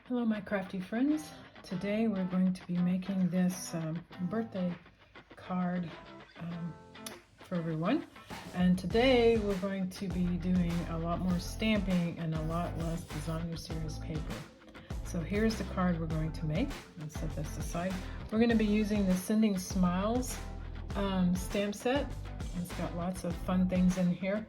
Hello my crafty friends. Today we're going to be making this birthday card for everyone, and today we're going to be doing a lot more stamping and a lot less designer series paper. So here's the card we're going to make. Let's set this aside. We're going to be using the Sending Smiles stamp set. It's got lots of fun things in here.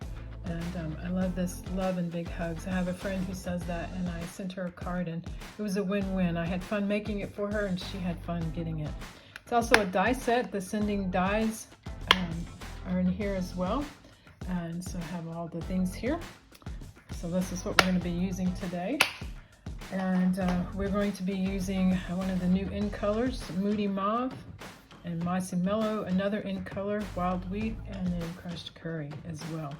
And I love this love and big hugs. I have a friend who says that, and I sent her a card and it was a win-win. I had fun making it for her and she had fun getting it. It's also a die set. The sending dies are in here as well. And so I have all the things here. So this is what we're going to be using today. And we're going to be using one of the new in colors, Moody Mauve, and Mossy Mellow, another in color, Wild Wheat, and then Crushed Curry as well.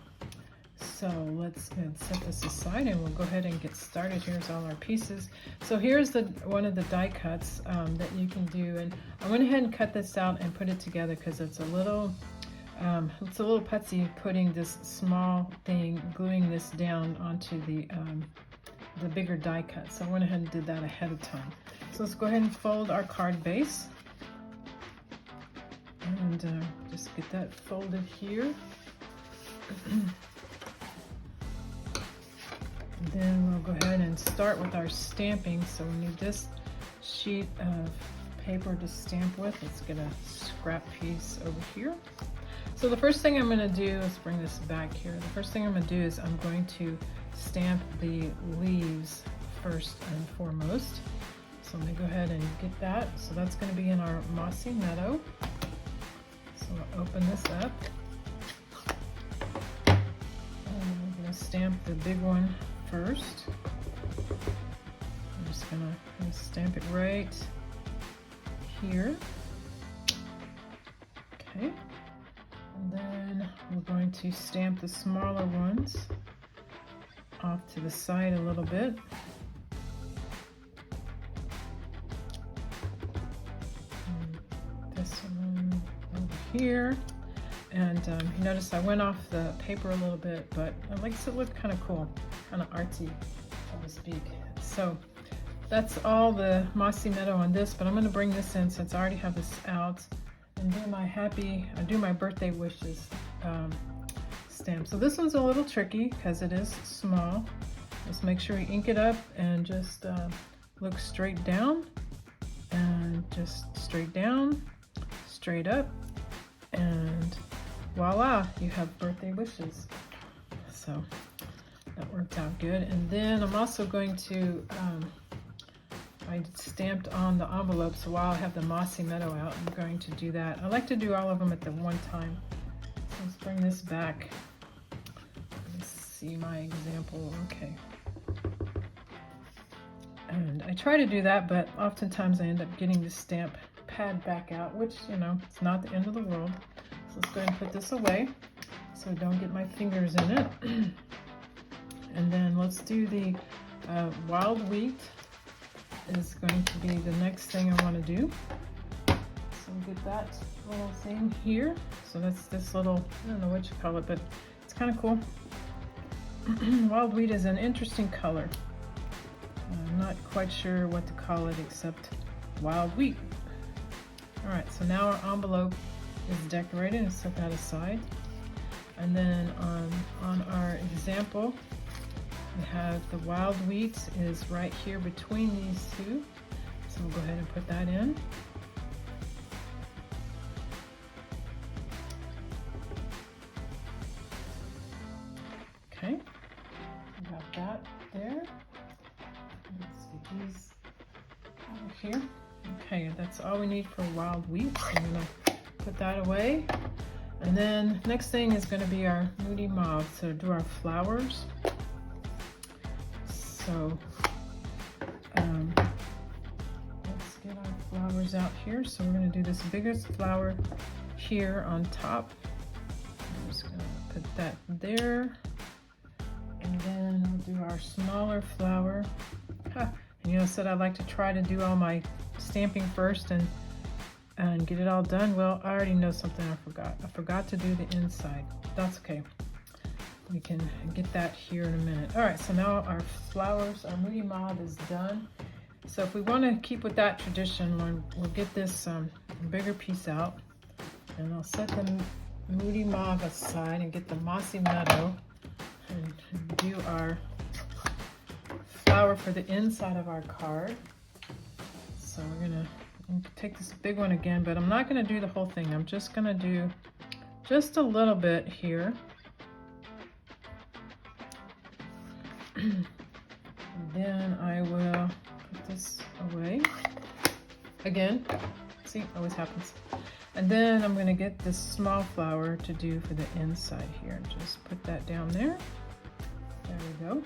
So let's set this aside and we'll go ahead and get started. Here's all our pieces. So here's one of the die cuts that you can do, and I went ahead and cut this out and put it together because it's a little putsy putting this small thing, gluing this down onto the bigger die cut. So I went ahead and did that ahead of time. So let's go ahead and fold our card base and just get that folded here. Then we'll go ahead and start with our stamping. So we need this sheet of paper to stamp with. Let's get a scrap piece over here. So the first thing I'm going to do, let's bring this back here. The first thing I'm going to do is I'm going to stamp the leaves first and foremost. So I'm going to go ahead and get that. So that's going to be in our Mossy Meadow. So I'll open this up. And I'm going to stamp the big one first. I'm just gonna stamp it right here. Okay, and then we're going to stamp the smaller ones off to the side a little bit. And this one over here. And you notice I went off the paper a little bit, but it makes it look kind of cool, kind of artsy, so to speak. So that's all the Mossy Meadow on this, but I'm going to bring this in since I already have this out and do my birthday wishes stamp. So this one's a little tricky because it is small. Just make sure you ink it up and just look straight down and just straight down, straight up, and voila, you have birthday wishes. So that worked out good. And then I'm also going to, I stamped on the envelope, so while I have the Mossy Meadow out, I'm going to do that. I like to do all of them at the one time. So let's bring this back. Let's see my example. Okay. And I try to do that, but oftentimes I end up getting the stamp pad back out, which, you know, it's not the end of the world. So let's go ahead and put this away so I don't get my fingers in it. And then let's do the Wild Wheat is going to be the next thing I want to do. So we'll get that little thing here. So that's this little, I don't know what you call it, but it's kind of cool. Wild Wheat is an interesting color. I'm not quite sure what to call it except Wild Wheat. All right, so now our envelope is decorated, and set that aside. And then on our example, we have the Wild Wheat is right here between these two. So we'll go ahead and put that in. Okay, we got that there. Let's get these over here. Okay, that's all we need for Wild Wheat. So I'm gonna put that away. And then next thing is going to be our Moody Mauve. So do our flowers. So let's get our flowers out here. So we're going to do this biggest flower here on top. I'm just going to put that there. And then we'll do our smaller flower. And you know, I said I like to try to do all my stamping first and get it all done. Well, I already know something I forgot. I forgot to do the inside. That's okay. We can get that here in a minute. All right, so now our flowers, our Moody Mauve is done. So if we want to keep with that tradition, we'll get this bigger piece out, and I'll set the Moody Mauve aside and get the Mossy Meadow and do our flower for the inside of our card. So we're gonna take this big one again, but I'm not gonna do the whole thing. I'm just gonna do just a little bit here. And then I will put this away. Again, see, always happens. And then I'm gonna get this small flower to do for the inside here. Just put that down there. There we go.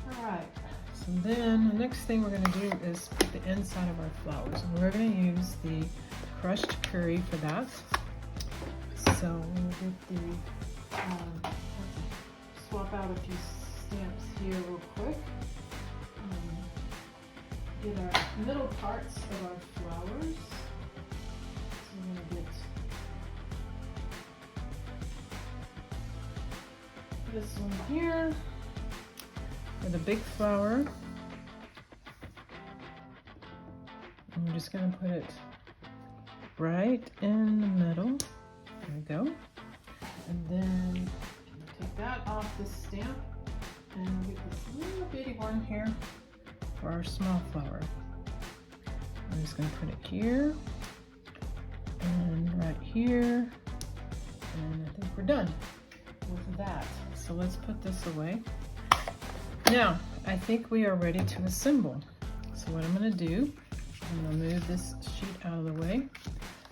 All right, so then the next thing we're gonna do is put the inside of our flowers. And we're gonna use the crushed curry for that. So we'll get the, swap out a few stamps here real quick. Get our middle parts of our flowers. So I'm gonna get this one here for the big flower. And we're just gonna put it right in the middle. There we go. And then take that off the stamp and we'll get this little bitty one here for our small flower. I'm just going to put it here and right here, and I think we're done with that. So let's put this away. Now I think we are ready to assemble. So what I'm going to do, I'm going to move this sheet out of the way.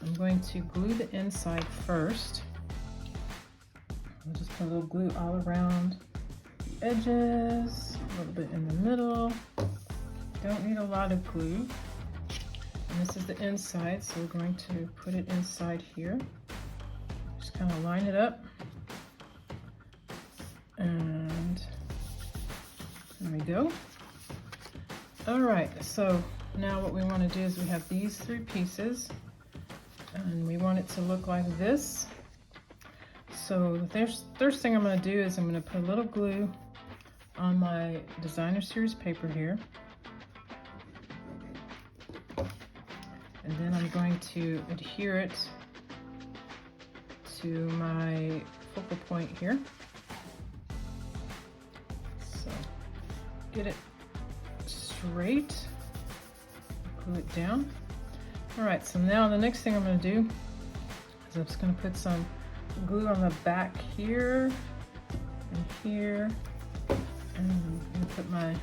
I'm going to glue the inside first. I'll just put a little glue all around the edges, a little bit in the middle. Don't need a lot of glue. And this is the inside, so we're going to put it inside here. Just kind of line it up. And there we go. All right, so now what we want to do is we have these 3 pieces, and we want it to look like this. So the first thing I'm going to do is I'm going to put a little glue on my designer series paper here. And then I'm going to adhere it to my focal point here. So get it straight, glue it down. All right, so now the next thing I'm going to do is I'm just going to put some glue on the back here and here, and I'm going to put my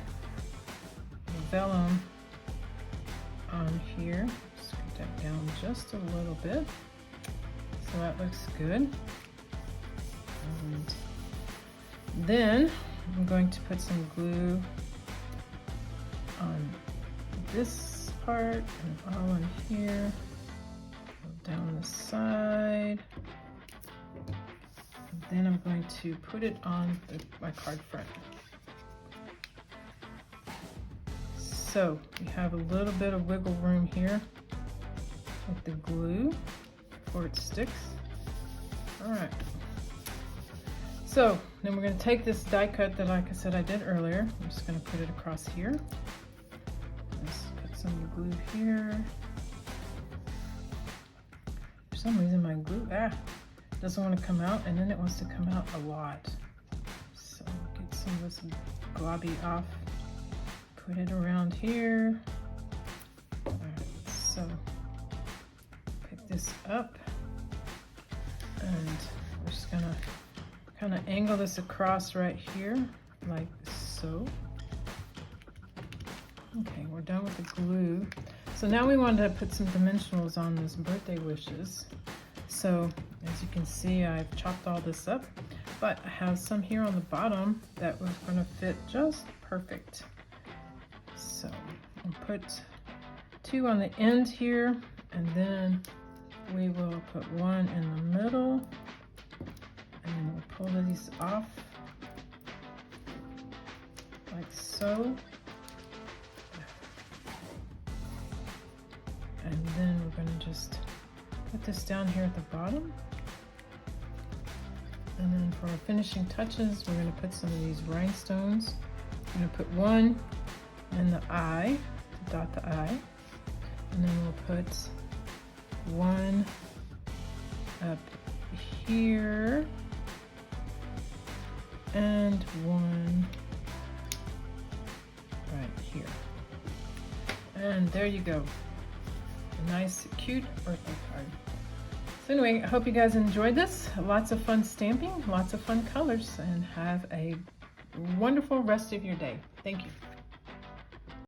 vellum on here. Scoot that down just a little bit, so that looks good. And then I'm going to put some glue on this part and all in here, down the side. Then I'm going to put it on my card front. So we have a little bit of wiggle room here with the glue before it sticks. All right. So then we're going to take this die cut that, like I said, I did earlier. I'm just going to put it across here. Let's put some glue here. For some reason my glue, doesn't want to come out, and then it wants to come out a lot. So get some of this globby off, put it around here. All right, so pick this up, and we're just gonna kind of angle this across right here, like so. Okay, we're done with the glue. So now we want to put some dimensionals on this birthday wishes. So as you can see, I've chopped all this up, but I have some here on the bottom that was going to fit just perfect. So I'll put 2 on the end here, and then we will put 1 in the middle, and we'll pull these off like so. And then we're going to just put this down here at the bottom. And then for our finishing touches, we're going to put some of these rhinestones. I'm going to put 1 and the I, to dot the I, and then we'll put one up here and one right here. And there you go. A nice, cute birthday card. So anyway, I hope you guys enjoyed this. Lots of fun stamping, lots of fun colors, and have a wonderful rest of your day. Thank you.